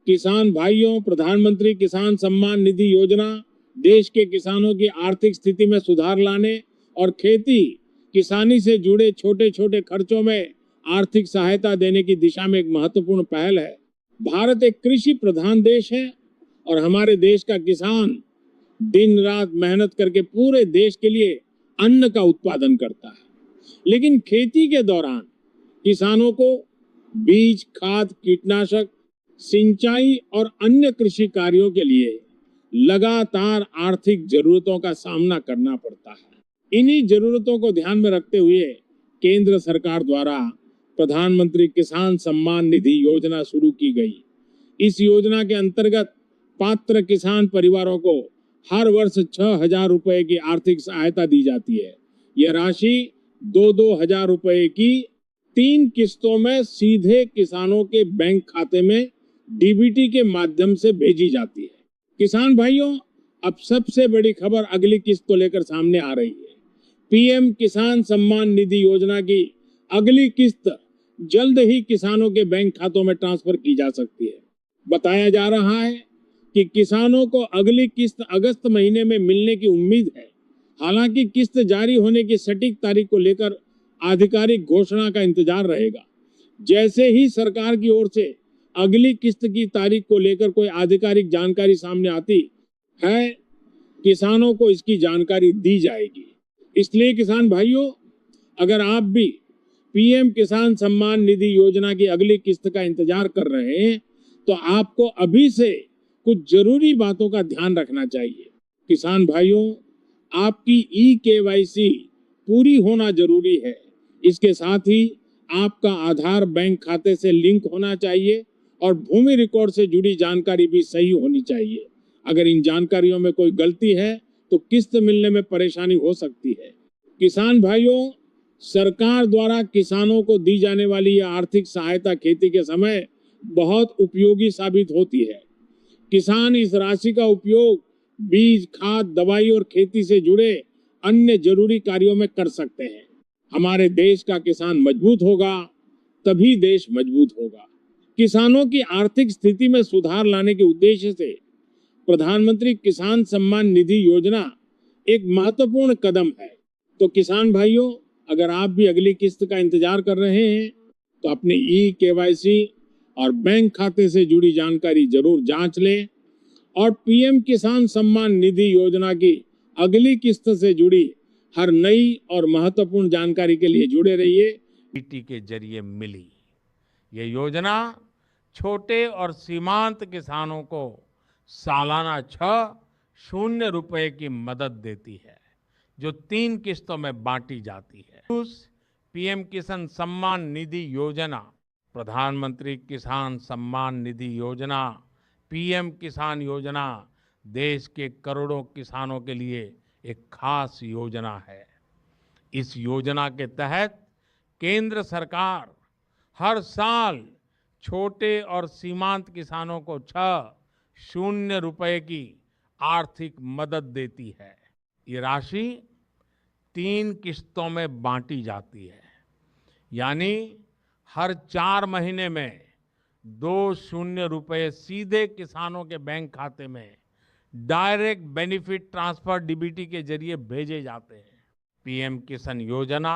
किसान भाइयों, प्रधानमंत्री किसान सम्मान निधि योजना देश के किसानों की आर्थिक स्थिति में सुधार लाने और खेती किसानी से जुड़े छोटे छोटे खर्चों में आर्थिक सहायता देने की दिशा में एक महत्वपूर्ण पहल है। भारत एक कृषि प्रधान देश है और हमारे देश का किसान दिन रात मेहनत करके पूरे देश के लिए अन्न का उत्पादन करता है। लेकिन खेती के दौरान किसानों को बीज, खाद, कीटनाशक, सिंचाई और अन्य कृषि कार्यों के लिए लगातार आर्थिक जरूरतों का सामना करना पड़ता है। इन्हीं जरूरतों को ध्यान में रखते हुए केंद्र सरकार द्वारा प्रधानमंत्री किसान सम्मान निधि योजना शुरू की गई। इस योजना के अंतर्गत पात्र किसान परिवारों को हर वर्ष 6,000 रुपए की आर्थिक सहायता दी जाती है। यह राशि 2-2 हजार रुपए की 3 किस्तों में सीधे किसानों के बैंक खाते में डीबीटी के माध्यम से भेजी जाती है। किसान भाइयों, अब सबसे बड़ी खबर अगली किस्त को लेकर सामने आ रही है। पीएम किसान सम्मान निधि योजना की अगली किस्त जल्द ही किसानों के बैंक खातों में ट्रांसफर की जा सकती है। बताया जा रहा है कि किसानों को अगली किस्त अगस्त महीने में मिलने की उम्मीद है। हालांकि किस्त जारी होने की सटीक तारीख को लेकर आधिकारिक घोषणा का इंतजार रहेगा। जैसे ही सरकार की ओर से अगली किस्त की तारीख को लेकर कोई आधिकारिक जानकारी सामने आती है, किसानों को इसकी जानकारी दी जाएगी। इसलिए किसान भाइयों, अगर आप भी पीएम किसान सम्मान निधि योजना की अगली किस्त का इंतजार कर रहे हैं, तो आपको अभी से कुछ जरूरी बातों का ध्यान रखना चाहिए। किसान भाइयों, आपकी ई-केवाईसी पूरी होना जरूरी है। इसके साथ ही आपका आधार बैंक खाते से लिंक होना चाहिए और भूमि रिकॉर्ड से जुड़ी जानकारी भी सही होनी चाहिए। अगर इन जानकारियों में कोई गलती है तो किस्त मिलने में परेशानी हो सकती है। किसान भाइयों, सरकार द्वारा किसानों को दी जाने वाली यह आर्थिक सहायता खेती के समय बहुत उपयोगी साबित होती है। किसान इस राशि का उपयोग बीज, खाद, दवाई और खेती से जुड़े अन्य जरूरी कार्यों में कर सकते हैं। हमारे देश का किसान मजबूत होगा तभी देश मजबूत होगा। किसानों की आर्थिक स्थिति में सुधार लाने के उद्देश्य से प्रधानमंत्री किसान सम्मान निधि योजना एक महत्वपूर्ण कदम है। तो किसान भाइयों, अगर आप भी अगली किस्त का इंतजार कर रहे हैं तो अपने ई-केवाईसी और बैंक खाते से जुड़ी जानकारी जरूर जांच लें और पीएम किसान सम्मान निधि योजना की अगली किस्त से जुड़ी हर नई और महत्वपूर्ण जानकारी के लिए जुड़े रहिए। डीबीटी के जरिए मिली ये योजना छोटे और सीमांत किसानों को सालाना 6,000 रुपए की मदद देती है, जो 3 किस्तों में बांटी जाती है। उस पीएम किसान सम्मान निधि योजना, प्रधानमंत्री किसान सम्मान निधि योजना, पीएम किसान योजना देश के करोड़ों किसानों के लिए एक खास योजना है। इस योजना के तहत केंद्र सरकार हर साल छोटे और सीमांत किसानों को 6,000 रुपए की आर्थिक मदद देती है। ये राशि 3 किस्तों में बांटी जाती है, यानी हर 4 महीने में 2,000 रुपए सीधे किसानों के बैंक खाते में डायरेक्ट बेनिफिट ट्रांसफर डीबीटी के जरिए भेजे जाते हैं। पीएम किसान योजना,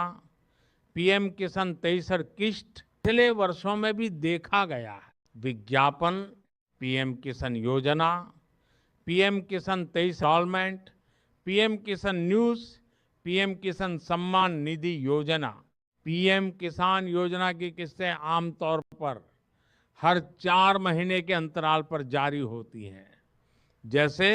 पीएम किसान 23 किस्त पिछले वर्षों में भी देखा गया है। विज्ञापन, पीएम किसान योजना, पीएम किसान 23 इंस्टॉलमेंट, पीएम किसान न्यूज, पीएम किसान सम्मान निधि योजना। पीएम किसान योजना की किस्तें आमतौर पर हर 4 महीने के अंतराल पर जारी होती हैं। जैसे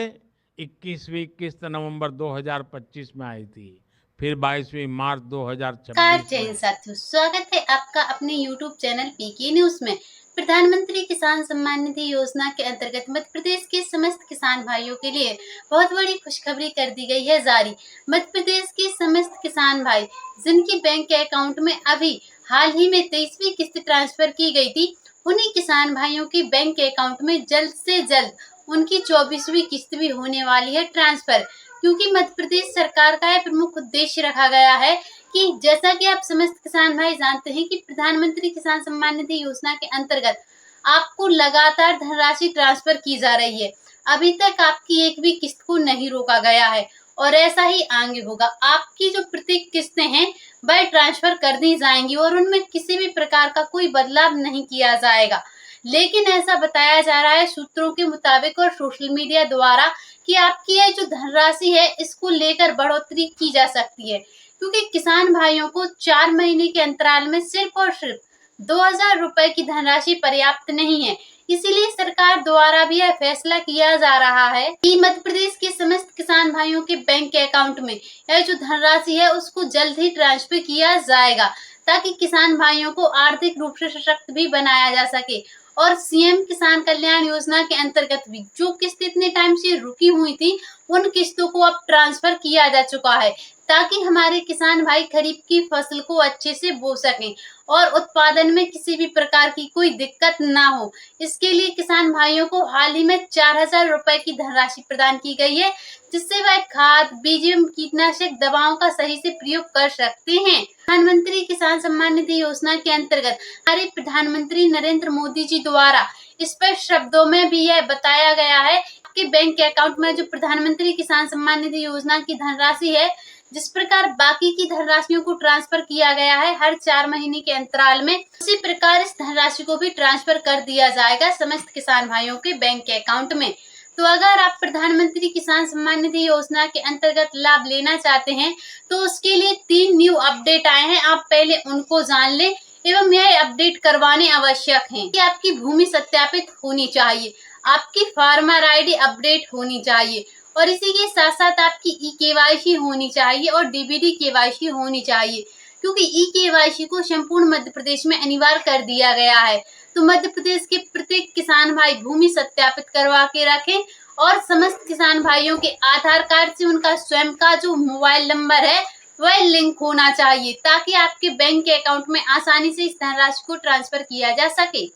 21वीं किस्त नवंबर 2025 में आई थी, फिर 22वीं मार्च 2026 जय में। साथियों, स्वागत है आपका अपने YouTube चैनल पीके न्यूज में। प्रधानमंत्री किसान सम्मान निधि योजना के अंतर्गत मध्य प्रदेश के समस्त किसान भाइयों के लिए बहुत बड़ी खुशखबरी कर दी गई है जारी। मध्य प्रदेश के समस्त किसान भाई जिनके बैंक के अकाउंट में अभी हाल ही में 23वीं किस्त ट्रांसफर की गई थी, उन्हीं किसान भाइयों के बैंक के अकाउंट में जल्द से जल्द उनकी 24वीं किस्त भी होने वाली है ट्रांसफर। क्योंकि मध्य प्रदेश सरकार का यह प्रमुख उद्देश्य रखा गया है कि जैसा कि आप समस्त किसान भाई जानते हैं कि प्रधानमंत्री किसान सम्मान निधि योजना के अंतर्गत आपको लगातार धनराशि ट्रांसफर की जा रही है। अभी तक आपकी एक भी किस्त को नहीं रोका गया है और ऐसा ही आगे होगा। आपकी जो प्रत्येक किस्तें हैं वह ट्रांसफर कर दी जाएंगी और उनमें किसी भी प्रकार का कोई बदलाव नहीं किया जाएगा। लेकिन ऐसा बताया जा रहा है सूत्रों के मुताबिक और सोशल मीडिया द्वारा कि आपकी ये जो धनराशि है इसको लेकर बढ़ोतरी की जा सकती है, क्योंकि किसान भाइयों को 4 महीने के अंतराल में सिर्फ और सिर्फ 2000 रुपए की धनराशि पर्याप्त नहीं है। इसीलिए सरकार द्वारा भी यह फैसला किया जा रहा है कि मध्य प्रदेश के समस्त किसान भाइयों के बैंक अकाउंट में यह जो धनराशि है उसको जल्द ही ट्रांसफर किया जाएगा, ताकि किसान भाइयों को आर्थिक रूप से सशक्त भी बनाया जा सके। और सीएम किसान कल्याण योजना के अंतर्गत भी जो किस्त इतने टाइम से रुकी हुई थी उन किस्तों को अब ट्रांसफर किया जा चुका है, ताकि हमारे किसान भाई खरीफ की फसल को अच्छे से बो सकें और उत्पादन में किसी भी प्रकार की कोई दिक्कत ना हो। इसके लिए किसान भाइयों को हाल ही में 4000 रुपए की धनराशि प्रदान की गई है, जिससे वह खाद, बीज एवं कीटनाशक दवाओं का सही से प्रयोग कर सकते हैं। प्रधानमंत्री किसान सम्मान निधि योजना के अंतर्गत हमारे प्रधानमंत्री नरेंद्र मोदी जी द्वारा स्पष्ट शब्दों में भी यह बताया गया है कि बैंक अकाउंट में जो प्रधानमंत्री किसान सम्मान निधि योजना की धनराशि है, जिस प्रकार बाकी की धनराशियों को ट्रांसफर किया गया है हर 4 महीने के अंतराल में, उसी प्रकार इस धनराशि को भी ट्रांसफर कर दिया जाएगा समस्त किसान भाइयों के बैंक अकाउंट में। तो अगर आप प्रधानमंत्री किसान सम्मान निधि योजना के अंतर्गत लाभ लेना चाहते हैं तो उसके लिए 3 न्यू अपडेट आए हैं। आप पहले उनको जान लें एवं यह अपडेट करवाने आवश्यक हैं कि आपकी भूमि सत्यापित होनी चाहिए, आपकी फार्मर आईडी अपडेट होनी चाहिए और इसी के साथ साथ आपकी ई-केवाईसी होनी चाहिए और डीबीडी केवाईसी होनी चाहिए, क्योंकि ई-केवाईसी को संपूर्ण मध्य प्रदेश में अनिवार्य कर दिया गया है। तो मध्य प्रदेश के प्रत्येक किसान भाई भूमि सत्यापित करवा के रखें और समस्त किसान भाइयों के आधार कार्ड से उनका स्वयं का जो मोबाइल नंबर है वह लिंक होना चाहिए, ताकि आपके बैंक अकाउंट में आसानी से इस धनराशि को ट्रांसफर किया जा सके।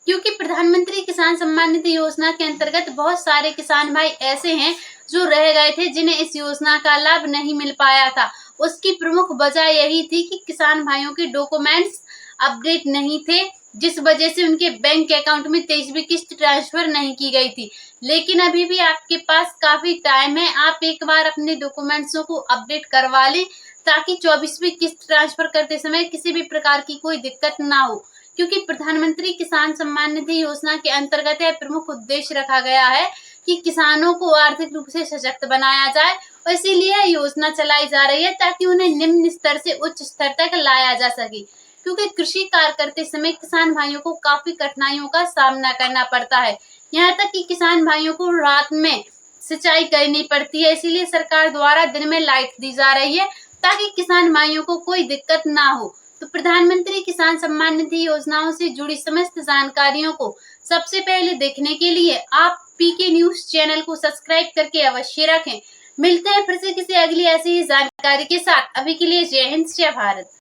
क्योंकि प्रधानमंत्री किसान सम्मान निधि योजना के अंतर्गत बहुत सारे किसान भाई ऐसे हैं जो रह गए थे, जिन्हें इस योजना का लाभ नहीं मिल पाया था। उसकी प्रमुख वजह यही थी कि किसान भाइयों के डॉक्यूमेंट्स अपडेट नहीं थे, जिस वजह से उनके बैंक अकाउंट में 23वीं किस्त ट्रांसफर नहीं की गई थी। लेकिन अभी भी आपके पास काफी टाइम है, आप एक बार अपने डॉक्यूमेंट्सों को अपडेट करवा लें, ताकि 24वीं किस्त ट्रांसफर करते समय किसी भी प्रकार की कोई दिक्कत ना हो। क्योंकि प्रधानमंत्री किसान सम्मान निधि योजना के अंतर्गत यह प्रमुख उद्देश्य रखा गया है कि किसानों को आर्थिक रूप से सशक्त बनाया जाए और इसीलिए यह योजना चलाई जा रही है, ताकि उन्हें निम्न स्तर से उच्च स्तर तक लाया जा सके। क्योंकि कृषि कार्य करते समय किसान भाइयों को काफी कठिनाइयों का सामना करना पड़ता है, यहाँ तक कि किसान भाइयों को रात में सिंचाई करनी पड़ती है। इसीलिए सरकार द्वारा दिन में लाइट दी जा रही है, ताकि किसान भाइयों को कोई दिक्कत ना हो। तो प्रधानमंत्री किसान सम्मान निधि योजनाओं से जुड़ी समस्त जानकारियों को सबसे पहले देखने के लिए आप पीके न्यूज चैनल को सब्सक्राइब करके अवश्य रखें। मिलते हैं फिर से किसी अगली ऐसी ही जानकारी के साथ। अभी के लिए जय हिंद, जय भारत।